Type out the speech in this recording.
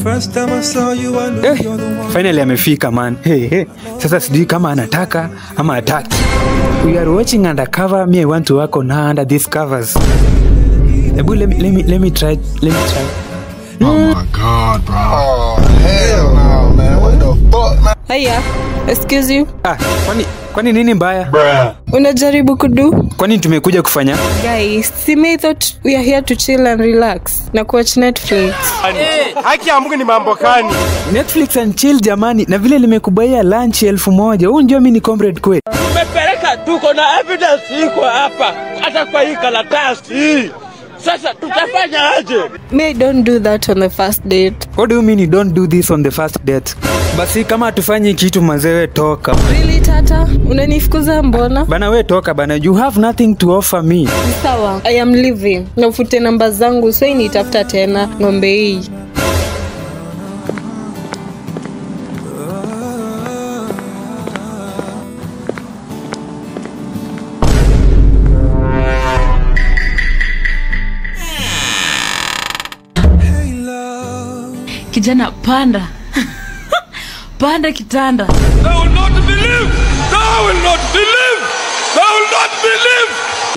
first time I saw you, I knew you're the one. Finally amefika man. Hey. Sasa sijui kama anataka ama hataki. We are watching undercover. Me I want to work on her under these covers. Ebu let me try. Oh my god, bro. Oh hell no, man. What the fuck, man? Hiya, excuse you. Kwani nini mbaya? Bruh. Unajaribu kudu? Kwani tumekuja kufanya? Guys, I thought we are here to chill and relax na watch Netflix. Haki ya Mungu ni mambo gani? Netflix and chill jamani, na vile nimekubaia lunch 1000. Huyu ndio mimi ni comrade kweli. Umepeleka tuko na evidence iko hapa. Hata kwa hii karatasi. Sasa tutafanya aje? May don't do that on the first date. What do you mean you don't do this on the first date? Basi kama hatufanyi kitu mazewe toka. Really tata? Unanifukuza mbona? Bana we toka bana, you have nothing to offer me. Sawa, I am leaving. Na ufute namba zangu so nitafuta tena ng'ombe hii. Kijana panda. Panda kitanda. They will not believe. They will not believe. They will not believe.